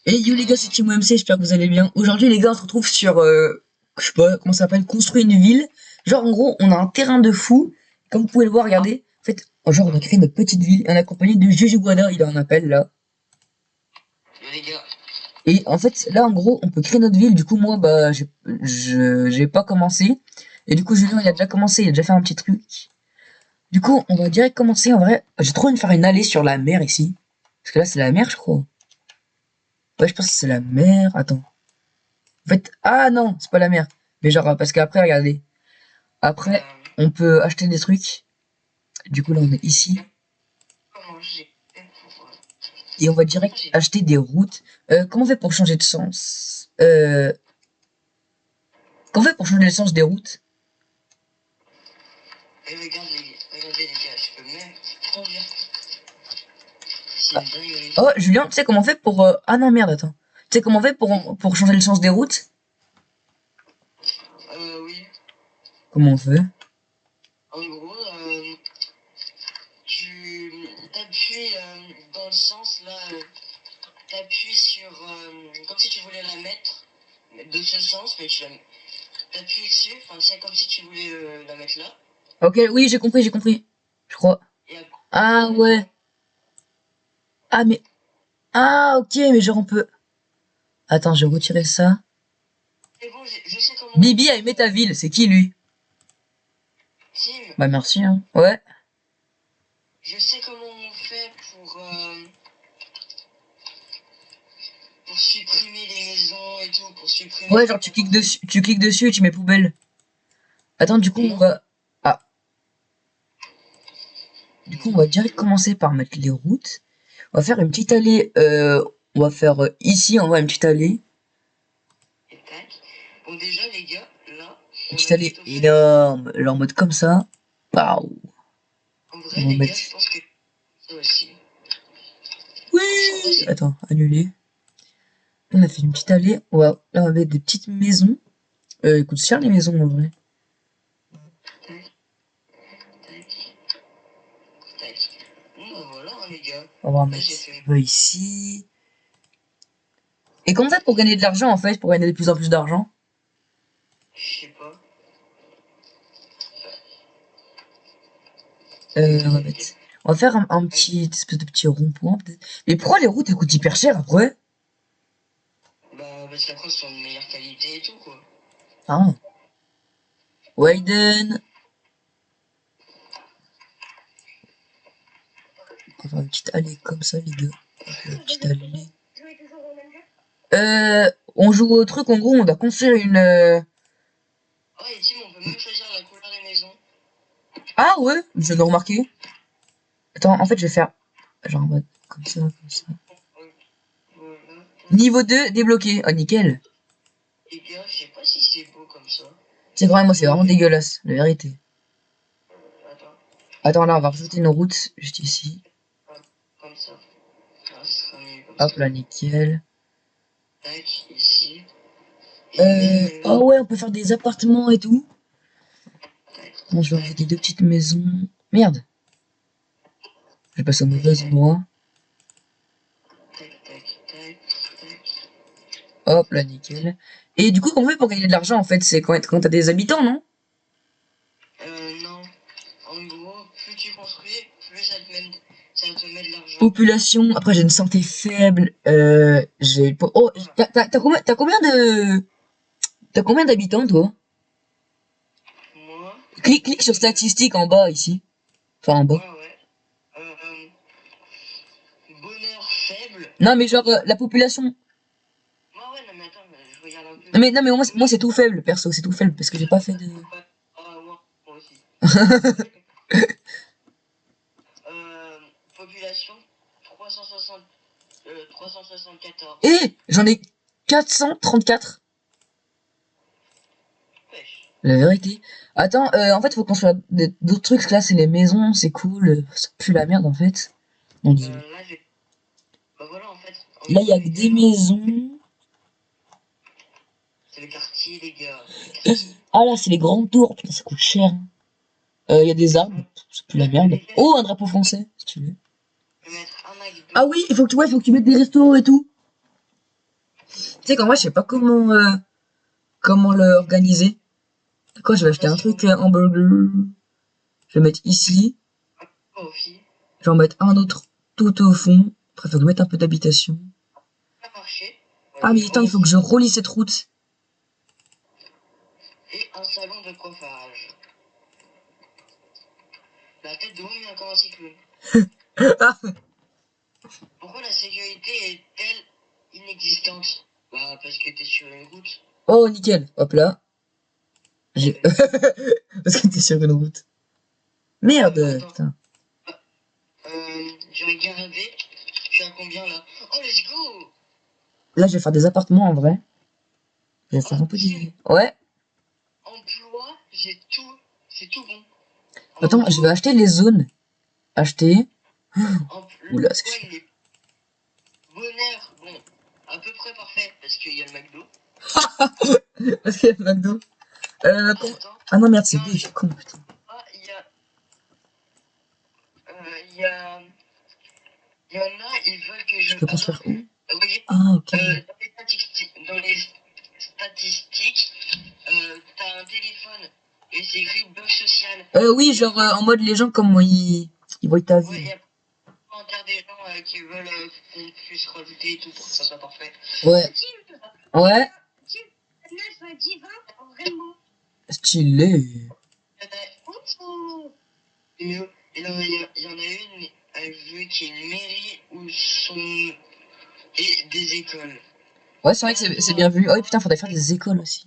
Et yo les gars, c'est Timo MC, j'espère que vous allez bien. Aujourd'hui les gars, on se retrouve sur, je sais pas comment ça s'appelle, construire une ville. Genre en gros, on a un terrain de fou. Comme vous pouvez le voir, regardez. En fait, genre on a créé notre petite ville, en accompagné de Juju Guada, il a un appel là. Yo les gars, Et en fait, là en gros, on peut créer notre ville. Du coup, moi, bah, j'ai pas commencé. Et du coup, Julien, il a déjà commencé, il a déjà fait un petit truc. Du coup, on va direct commencer. En vrai, j'ai trop envie de faire une allée sur la mer ici. Parce que là, c'est la mer, je crois. Ouais, je pense que c'est la mer. Attends. En fait, ah non, c'est pas la mer. Mais genre, parce qu'après, regardez. Après, euh, on peut acheter des trucs. Du coup, là, on est ici. comment j'ai fait pour... Et on va comment direct j'ai... acheter des routes. Comment on fait pour changer de sens comment on fait pour changer le sens des routes? Et regardez les gars, je peux même conduire. C'est Ah. une dinguerie. Oh, Julien, tu sais comment on fait pour... Ah non, merde, attends. Tu sais comment on fait pour changer le sens des routes? Oui. Comment on fait? En gros, tu t'appuies dans le sens là, t'appuies sur... comme si tu voulais la mettre de ce sens, mais t'appuies dessus, enfin c'est comme si tu voulais la mettre là. Ok, oui, j'ai compris, j'ai compris. Je crois. Et après, Ah ouais. Ah mais... Ah ok, mais genre on peut... Attends, j'ai retiré ça. c'est bon, je sais comment on Bibi a fait. aimé ta ville, c'est qui lui? Tim, Bah merci, hein. Ouais. je sais comment on fait pour supprimer les maisons et tout, pour supprimer Ouais, tout, genre pour faire... tu cliques dessus et tu mets poubelle. Attends, du coup, on Non, va... Ah, du coup, non. on va direct commencer par mettre les routes. On va faire une petite allée, on va faire ici, on va une petite allée. Et tac. Bon, déjà, les gars, là, Une on petite va allée plutôt faire... énorme, genre en mode comme ça. Waouh. En On vrai, va les mettre... gars, je pense que ça aussi. Comme ça, en vrai, Oui. c'est... Attends, annuler. On a fait une petite allée. Là, on va mettre des petites maisons. Ils coûtent cher les maisons en vrai. Tac, tac, tac. Bon, bah voilà, hein, les gars. On va en Là, mettre j'ai fait... ici. Et comment on fait pour gagner de l'argent en fait, pour gagner de plus en plus d'argent? Je sais pas. On va mettre... On va faire un petit espèce de petit rond-point peut-être. Mais pourquoi les routes elles coûtent hyper cher après? Bah, parce qu'après, c'est de meilleure qualité et tout, quoi. Ah. Widen. On va faire une petite allée comme ça les gars. Hop là, petite allée. On joue au truc en gros, on doit construire une... Ah, et Tim, on peut même choisir la couleur des maisons. Ah ouais, je viens de remarquer. Attends, en fait je vais faire... Genre en mode comme ça, comme ça. Voilà, tac. Niveau 2 débloqué. Oh nickel. Les gars, je sais pas si c'est beau comme ça. C'est vrai, moi c'est Mais vraiment dégueulasse, la vérité. attends, Attends là, on va rajouter une route juste ici. comme ça. Ah, ce sera mieux comme Hop ça. là, nickel. Tac, ici. Et même là. Oh ouais, on peut faire des appartements et tout. Tac, Bon, je vais tac, rajouter deux petites maisons. Merde, j'ai passé au mauvais nickel. endroit. Tac, tac, tac, tac. Hop là, nickel. Et du coup, comment on fait pour gagner de l'argent en fait? C'est quand t'as des habitants, non? Non. En gros, plus tu construis, plus ça te met de l'argent. Population, après j'ai une santé faible. Oh, t'as combien de... T'as combien d'habitants toi? Moi, Clique sur statistiques en bas ici. Enfin en bas. ouais, ouais. Bonheur faible. Non mais genre la population. Ouais, ouais, non, mais attends, mais je regarde un peu. Non mais moi Bonheur. c'est tout faible perso, c'est tout faible parce que j'ai pas fait de... Ouais. Ah, ouais, moi aussi. Euh, population 360, 374. Et j'en ai 434. Pêche. La vérité. Attends, en fait, faut qu'on soit d'autres trucs. Parce que là, c'est les maisons, c'est cool. Ça pue la merde, en fait. Non, désolé. Là, j'ai. Bah voilà, en fait, en Là, il y gros, a les que des gars, maisons. c'est le quartier, les gars. C'est le quartier. Ah, là, c'est les grandes tours. Putain, ça coûte cher. Il y a des arbres. Ça pue la merde. Les gars, Oh, un drapeau français, si tu veux. je vais mettre un Ah McDo. oui, il faut que tu mettes des restos et tout. Tu sais qu'en vrai, je sais pas comment l'organiser. D'accord, je vais acheter un truc hamburger. Je vais mettre ici. Oh, fille, Je vais en mettre un autre tout au fond. Après, faut que je mette un peu d'habitation. ça a marché. Ah, mais attends, il faut que je relie cette route. Et un salon de coiffage. La tête de homme est encore un cyclone. Ah, Pourquoi la sécurité est-elle inexistante? Bah, parce que t'es sur une route. oh, nickel. Hop là. J'ai... Parce que t'es sur une route. Merde, Attends, putain. j'ai regardé. Je suis à combien là? Oh, let's go! Là, je vais faire des appartements en vrai. Je vais faire un Oh, peu Tim, des... Ouais. emploi, j'ai tout. C'est tout bon. Attends, je vais acheter les zones. Acheter. Oula, c'est L'emploi, chiant. il est bonheur. Bon, à peu près parfait parce qu'il y a le McDo. Parce qu'il y a le McDo. Attends. Ah non, merde, c'est Non, B, je suis con, putain. ah, il y a, il y en a, ils veulent que je. Je peux Attends, construire où? regarde, Ah, ok. dans les statistiques, t'as un téléphone et c'est écrit bloc social. Oui, Et genre après, en mode les gens, comment ils voient ta ouais, il ville. y a commentaires des gens qui veulent qu'on puisse rajouter et tout pour que ça soit parfait. Ouais. Ouais. Stylé. Et là, il y en a une, elle veut qu'il y ait une mairie où sont. Et des écoles. Ouais, c'est vrai que c'est bien vu. Oh, oui, putain, faudrait faire des écoles aussi.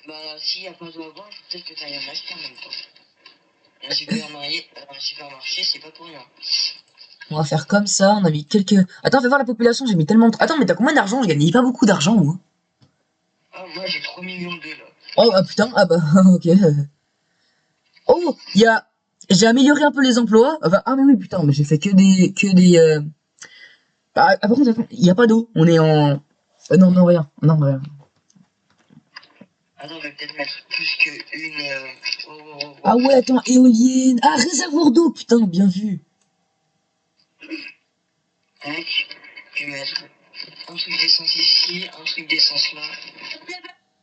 Bah, s'il n'y a pas d'eau à boire, peut-être que tu ailles en acheter en même temps. Un supermarché, c'est pas pour rien. On va faire comme ça, on a mis quelques... Attends, fais voir la population, j'ai mis tellement de... Attends, mais t'as combien d'argent? Je gagnais pas beaucoup d'argent, moi. Ah, moi j'ai 3 millions d'eux là. Oh, ah putain, ah bah, ok. Oh, il y a... J'ai amélioré un peu les emplois. Enfin, ah mais oui, putain, mais j'ai fait que des. Ah, par contre, attends, il n'y a pas d'eau. On est en... non, non, rien. Non, rien. Attends, je vais peut-être mettre plus qu'une. Ah ouais, attends, éolienne. Ah, réservoir d'eau, putain, bien vu. Tac. Je vais mettre un truc d'essence ici, un truc d'essence là.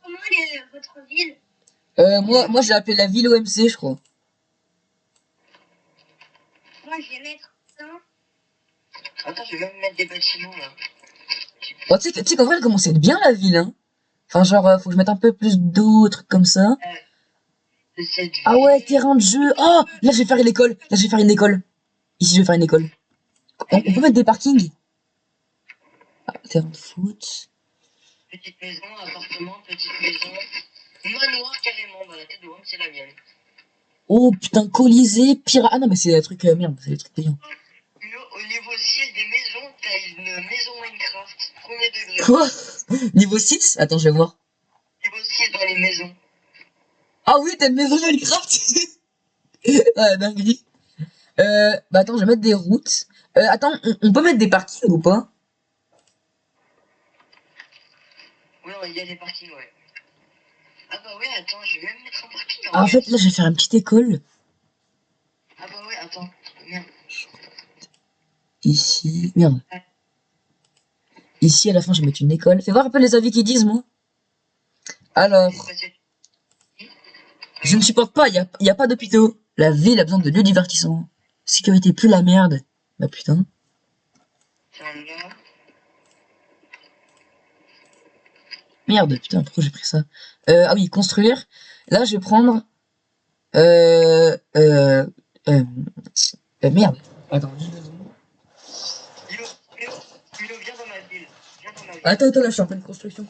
Comment est votre ville? Moi j'ai appelé la ville OMC, je crois. Moi je vais mettre ça. Attends, je vais même mettre des bâtiments là. Oh, tu sais qu'en vrai, elle commence à être bien, la ville, hein. Enfin, genre, faut que je mette un peu plus d'eau, trucs comme ça. Ah ouais, terrain de jeu. Oh, là, je vais faire une école. Là, je vais faire une école. Ici, je vais faire une école. On peut mettre des parkings. Ah, terrain de foot. Petite maison, appartement, petite maison. Manoir carrément, bah la tête de Rome, c'est la mienne. Oh, putain, Colisée, pirate. Ah non, mais c'est des trucs, merde, c'est des trucs payants. Au niveau 6 des maisons, t'as une maison Minecraft, premier degré. Quoi? Niveau 6? Attends, je vais voir. Niveau 6 dans les maisons. Ah oui, t'as une maison Minecraft. Ah, dinguerie. Bah attends, je vais mettre des routes. Attends, on peut mettre des parkings ou pas? Oui, il y a des parkings, ouais. Ah bah ouais, attends, je vais même mettre un parking Ah, en fait, là, je vais faire une petite école. Ah bah ouais, attends, merde. Ici, merde. Ici, à la fin, je vais mettre une école. Fais voir un peu les avis qu'ils disent, moi. Alors, je ne supporte pas, y a pas d'hôpitaux. La ville a besoin de lieux divertissants. Sécurité, plus la merde. Bah putain. Merde, putain, pourquoi j'ai pris ça? Ah oui, construire. Là, je vais prendre... Euh... Euh... euh, merde. Attends. Milo, viens dans ma ville. Viens dans ma ville. Attends, là, je suis en pleine construction.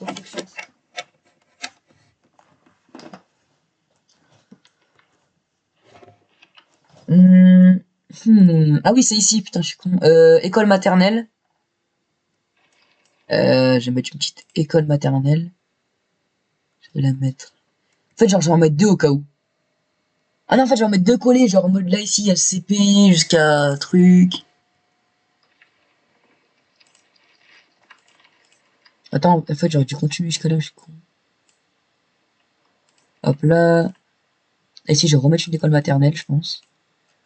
Ah oui, c'est ici, putain, je suis con. École maternelle. Je vais mettre une petite école maternelle. Je vais la mettre. En fait, genre, je vais en mettre deux au cas où. Ah non, en fait, je vais en mettre deux collés, genre en mode là, ici, il y a le CP jusqu'à truc. Attends, en fait, j'aurais dû continuer jusqu'à là, je suis con. Hop là. Et ici, je vais remettre une école maternelle, je pense.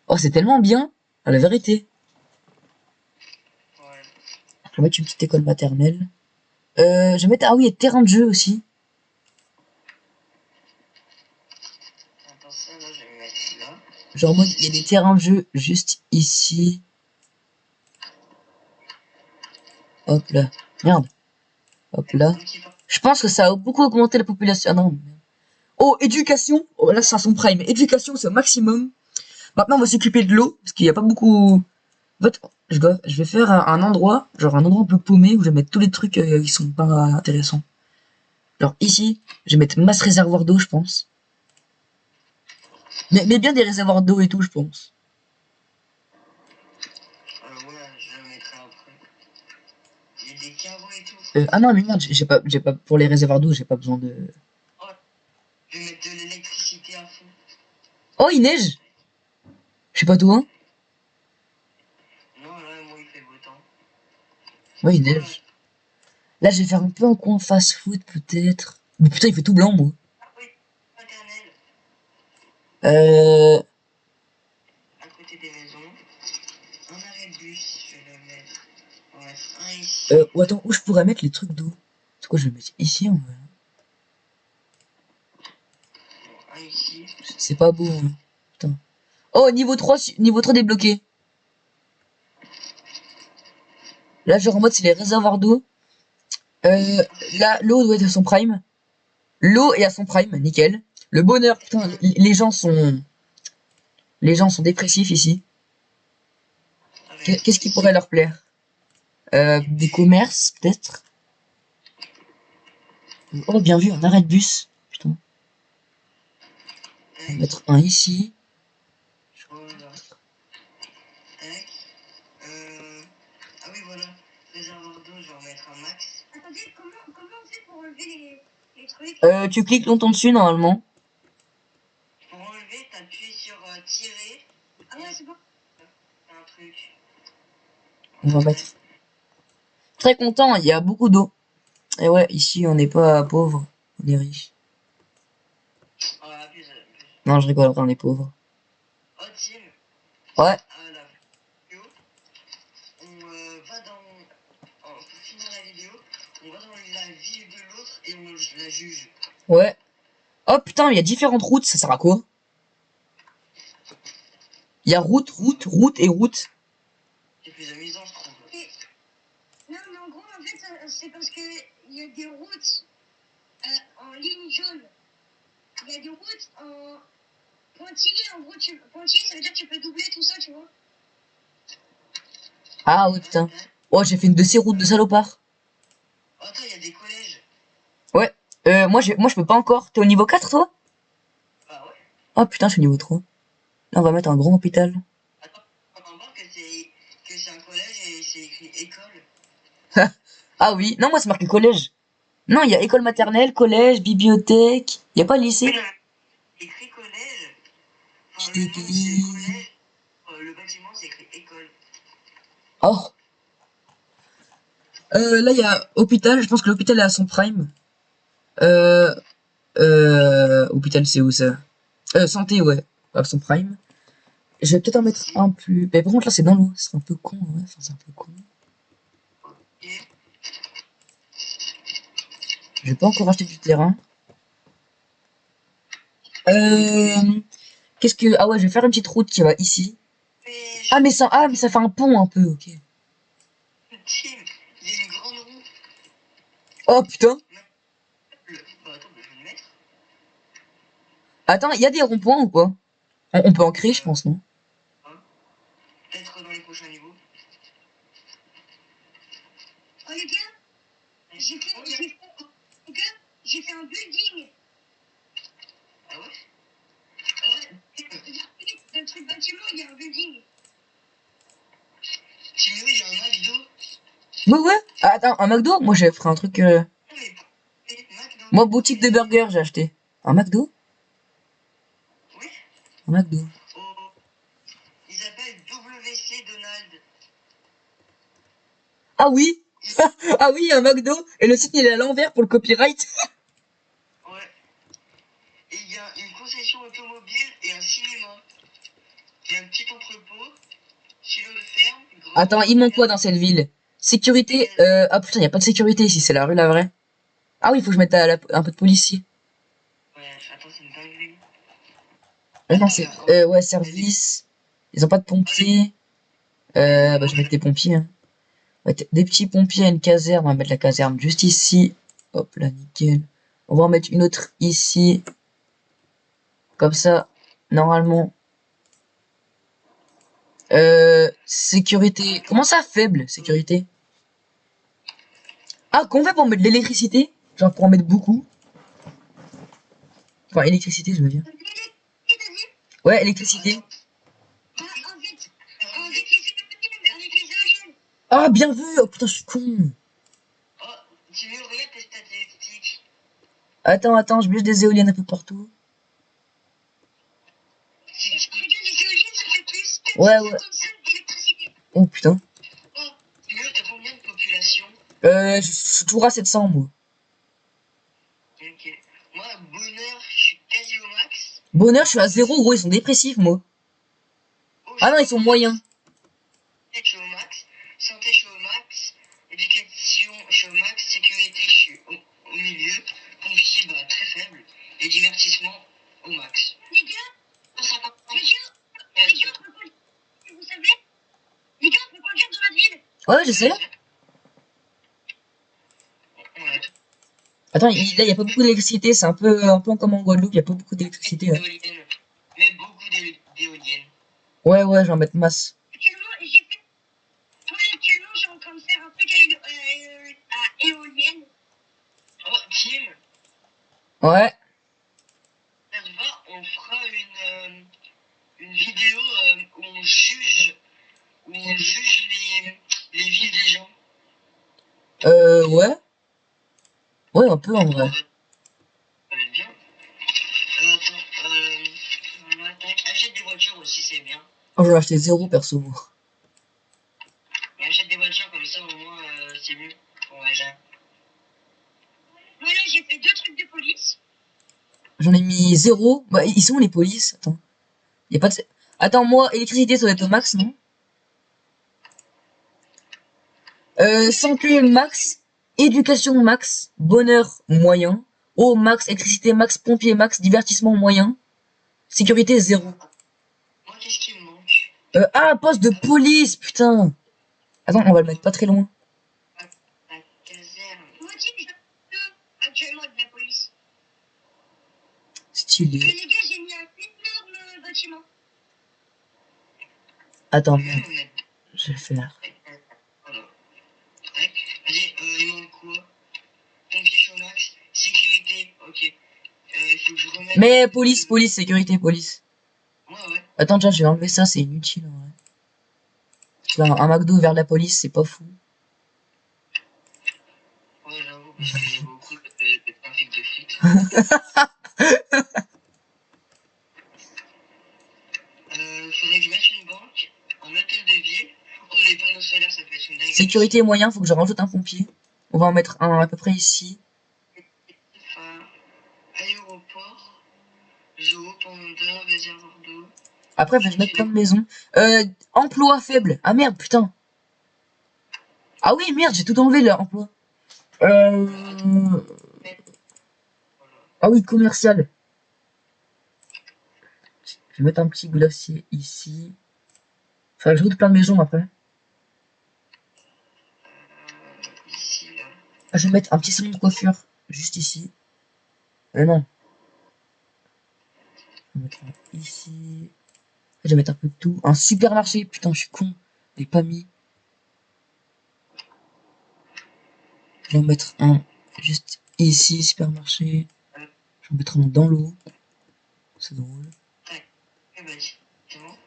Oh, c'est tellement bien, à la vérité. Ouais. Je vais mettre une petite école maternelle. Je vais mettre... Ah oui, et terrain de jeu aussi. Attends, ça, là, je vais me mettre là. Genre en mode, il y a des terrains de jeu juste ici. Hop là. Merde. Hop là. Un petit peu. Je pense que ça a beaucoup augmenté la population. Ah non. Oh, éducation. Oh, là, c'est à son prime. Éducation, c'est au maximum. Maintenant, on va s'occuper de l'eau. Parce qu'il n'y a pas beaucoup... En fait, je vais faire un endroit, genre un endroit un peu paumé, où je vais mettre tous les trucs qui sont pas intéressants. Genre ici, je vais mettre masse réservoir d'eau, je pense. Mais bien des réservoirs d'eau et tout, je pense. Ouais, je le mettrai après. Il y a des carreaux et tout. Ah non, mais merde, j'ai pas, pour les réservoirs d'eau, j'ai pas besoin de... Oh, je vais mettre de l'électricité à fond. Oh, il neige! Je sais pas toi, hein. Non, là, moi, il fait beau temps. Ouais, il Oh là, neige. Là, je vais faire un peu un coin fast-food, peut-être. Mais putain, il fait tout blanc, moi. ah oui, maternelle, Euh... à côté des maisons. Un arrêt de bus, je vais le mettre. On va mettre un ici. Ou attends, où je pourrais mettre les trucs d'eau? C'est quoi, je vais mettre ici, en vrai. Un ici. C'est pas beau, hein. Putain. Oh, niveau 3 débloqué. Là, genre en mode, c'est les réservoirs d'eau. Là, l'eau doit être à son prime. L'eau est à son prime, nickel. Le bonheur, putain, les gens sont dépressifs ici. Avec Qu'est-ce qui pourrait leur plaire? Des commerces, peut-être? Oh, bien vu, un arrêt de bus. Putain. On va mettre un ici. voilà. Tac. Ah oui, voilà. Réservoir d'eau, je vais en mettre un max. Attendez, comment on fait pour enlever les trucs? Tu cliques longtemps dessus, normalement. Pour enlever, t'appuies sur tirer. Ah ouais, c'est bon. Un truc. On va mettre... Très content, il y a beaucoup d'eau. Et ouais, ici, on n'est pas pauvre, on est riche. Oh, abuse, abuse. Non, je rigole, on est pauvre. Oh, team. Ouais. À la vidéo, on va dans. Pour finir la vidéo, on va dans la vie de l'autre et on la juge. Ouais. Oh putain, il y a différentes routes, ça sert à quoi? Il y a route, route, route et route. C'est plus amusant, je trouve. Et... Non, mais en gros, en fait, c'est parce que il y a des routes en ligne jaune. Il y a des routes en pointillé. En gros, pointillé, ça veut dire que tu peux doubler tout ça, tu vois. Ah ouais, putain. Oh, j'ai fait une de ces routes de salopard. Oh, attends, il y a des collèges. Ouais. Moi, je peux pas encore. T'es au niveau 4, toi? Ah ouais. Oh putain, je suis au niveau 3. Là, on va mettre un grand hôpital. Attends, on remarque que c'est un collège et c'est écrit école. Ah oui. Non, moi, c'est marqué collège. Non, il y a école maternelle, collège, bibliothèque. Il y a pas lycée. Oui, non, écrit collège. Enfin, le nom, c'est collège. Le bâtiment, c'est écrit école. Oh. Là, il y a hôpital. Je pense que l'hôpital est à son prime. Hôpital, c'est où ça? Santé, ouais. À son prime. Je vais peut-être en mettre un plus. Mais par contre, là, c'est dans l'eau. C'est un peu con, ouais. Enfin, c'est un peu con. Et Je vais pas encore acheter du terrain. Qu'est-ce que. Ah ouais, je vais faire une petite route qui va ici. Ah, mais ça fait un pont un peu, ok. Tim, il y a une grande roue. Oh putain. Bah attends, je vais le mettre. Attends, il y a des ronds-points ou pas? On peut en créer, je pense, non? Hein, peut-être dans les prochains niveaux. Oh les gars, j'ai fait un building. Ah ouais? Dans le truc bâtiment, il y a un building. Chez nous, il y a un McDo. Ouais, ouais. Ah, attends, un McDo? Moi, j'ai fait un truc. Moi, boutique de burger, j'ai acheté. Un McDo? Oui. Un McDo. Oh, ils appellent WC Donald. Ah oui! Ah oui, un McDo! Et le site, il est à l'envers pour le copyright. Ouais. Et il y a une concession automobile et un cinéma. Il y a un petit entrepôt, silo de ferme. Attends, il manque quoi dans cette ville? Sécurité. Ah putain, y a pas de sécurité ici, c'est la rue la vraie. Ah oui, il faut que je mette un peu de policier. Ouais, attends, c'est une dinguerie. Non, c'est ouais, service. Ils ont pas de pompiers. Bah je vais mettre des pompiers. Hein. On va mettre des petits pompiers à une caserne. On va mettre la caserne juste ici. Hop là, nickel. On va en mettre une autre ici. Comme ça, normalement. Sécurité. Comment ça, faible, sécurité? Ah, qu'on fait pour mettre de l'électricité? Genre pour en mettre beaucoup. Enfin, électricité, je veux dire. Ouais, électricité. Ah, bien vu! Oh putain, je suis con. Oh, tu veux regarder tes statistiques. Attends, je bûche des éoliennes un peu partout. Regarde, les éoliennes, ça fait plus que Ouais. 55 d'électricité. Oh putain. Oh, tu veux, t'as combien de population? Je suis toujours à 700, moi. Ok. Moi, bonheur, je suis quasi au max. Bonheur, je suis à 0, gros, ils sont dépressifs, moi. Oh, Ah non, ils sont moyens. je suis au max. Santé, je suis au max. Éducation, je suis au max. Sécurité, je suis au milieu. Pompier, bah, très faible. Et divertissement, au max. Les gars, vous savez, les gars, on peut conduire dans la ville. Ouais, je sais. Ouais. Attends, là, il y a pas beaucoup d'électricité, c'est un peu comme en Guadeloupe, il y a pas beaucoup d'électricité, là. Mais beaucoup d'éoliennes. Ouais, je vais en mettre masse. Actuellement, je suis en train de faire un truc à éolienne. Oh, Tim, Ouais. ça te va, on fera une vidéo où on juge les vies des gens. Ouais. Ouais, un peu en vrai. Ça va être bien. Attends, voilà, tac. Achète des voitures aussi, c'est bien. Oh, je vais acheter 0 perso, moi. Mais achète des voitures comme ça, au moins, c'est mieux. Ouais, voilà, j'ai fait 2 trucs de police. J'en ai mis 0. Bah, ils sont où les polices? Attends. Y a pas de... Attends, moi, électricité, ça doit être au max, non? Santé max. Éducation max. Bonheur moyen. Eau max. Électricité max. Pompier max. Divertissement moyen. Sécurité 0. Moi, qu'est-ce qui me manque? Poste de police, putain. Attends, on va le mettre pas très loin. La caserne. Moi aussi, je veux actuellement de la police. Stylé. Les gars, j'ai mis un énorme bâtiment. Attends, merde. Je vais le faire. Voilà. Allez, il manque quoi? Pompier chômage, sécurité, ok. Il faut que je remette. Mais police, sécurité, police. Ouais. Attends, déjà, je vais enlever ça, c'est inutile en vrai. Parce que là, un McDo vers la police, c'est pas fou. Ouais, j'avoue, parce qu'il y a beaucoup de trafic de frites. Faudrait que je mette une banque, un hôtel de ville. Oh, les panneaux solaires, ça peut être une dinguerie. Sécurité moyen, faut que je rajoute un pompier. On va en mettre un à peu près ici. Enfin, aéroport, zoo, panda, réservoir d'eau. Après, je vais mettre plein de maisons. Emploi faible. Ah merde, putain. Ah oui, merde, j'ai tout enlevé là, emploi. Ah oui, commercial. Je vais mettre un petit glacier ici. Faudrait que je route plein de maisons après. Ici, là. Ah, je vais mettre un petit salon de coiffure juste ici. Non. Je vais mettre un ici. Je vais mettre un peu de tout. Un supermarché. Putain, je suis con. Je l'ai pas mis. Je vais en mettre un juste ici, supermarché. Je vais en mettre un dans l'eau. C'est drôle.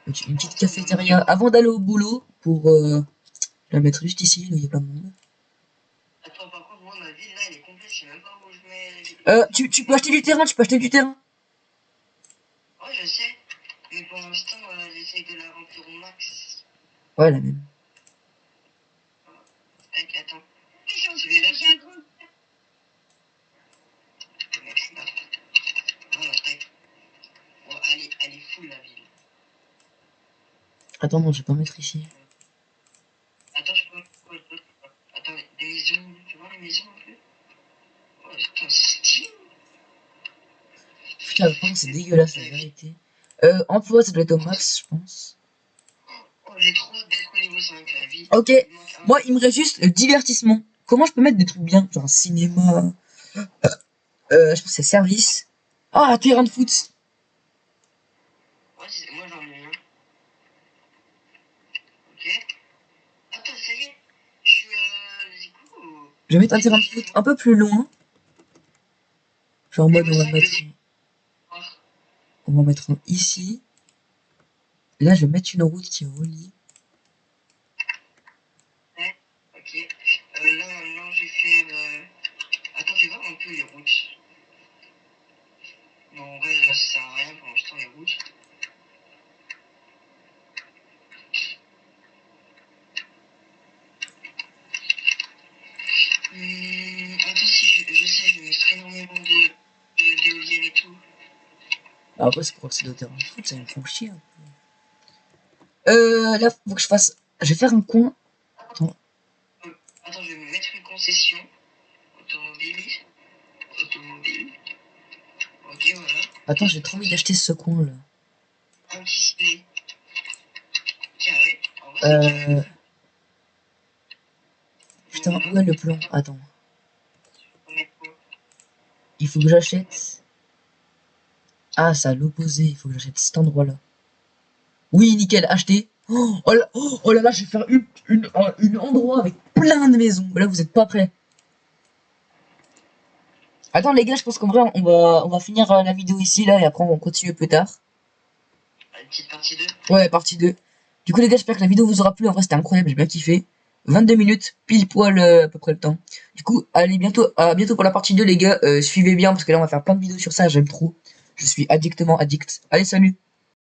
Une petite cafétéria avant d'aller au boulot pour la mettre juste ici, là il y a pas de monde. Attends, par contre, moi, ma ville là, elle est complète, je sais même pas où je mets. Tu peux acheter du terrain, Oh, je sais, mais pour l'instant, j'essaye de la remplir au max. Ouais, la même. Tac, attends. Celui-là, j'ai un grand. Je vais mettre là. Voilà, tac. Bon, elle est full la ville. Attends, non, je vais pas mettre ici. Attends, je peux mettre quoi d'autre? voir les maisons un peu. Oh, putain, c'est stylé. Putain, par contre, c'est dégueulasse, la vérité. Emploi, ça doit être au max, je pense. Oh, j'ai trop hâte d'être au niveau 5, la vie. Ok, Il manque un. moi, il me reste juste divertissement. Comment je peux mettre des trucs bien? Genre un cinéma. Je pense que c'est service. Ah, terrain de foot. Ouais, moi j'en ai un. Ok. Attends, ça y est. Je suis du coup. Je vais mettre un terrain de foot un peu plus loin. Genre en mode, on va mettre un ici. Et là, je vais mettre une route qui relie. Ouais, ok. Là maintenant, je vais faire. Attends, fais voir un peu les routes. Non, en vrai, ça sert à rien pour l'instant, les routes. Attends, si je sais, je vais mettre énormément d'éoliennes et tout. Alors après, c'est pour accéder au terrain de foot, ça me fait chier un peu. Là, faut que je fasse. Je vais faire un coin. Attends. Attends, je vais me mettre une concession. Automobile. Automobile. Ok, voilà. Attends, j'ai trop envie d'acheter ce coin là. Un petit ciné. Carré. En vrai, c'est carré. Putain, où est le plan? Attends. On met quoi? Il faut que j'achète. Ah, c'est à l'opposé. Il faut que j'achète cet endroit-là. Oui, nickel, acheté. Oh là là, je vais faire une endroit avec plein de maisons. Là, vous êtes pas prêts. Attends, les gars, je pense qu'en vrai, on va finir la vidéo ici, là, et après, on va continuer plus tard. Une petite partie 2. Ouais, partie 2. Du coup, les gars, j'espère que la vidéo vous aura plu. En vrai, c'était incroyable, j'ai bien kiffé. 22 minutes, pile poil à peu près le temps. Du coup, allez, à bientôt pour la partie 2, les gars. Suivez bien, parce que là, on va faire plein de vidéos sur ça, j'aime trop. Je suis addictement addict. Allez, salut!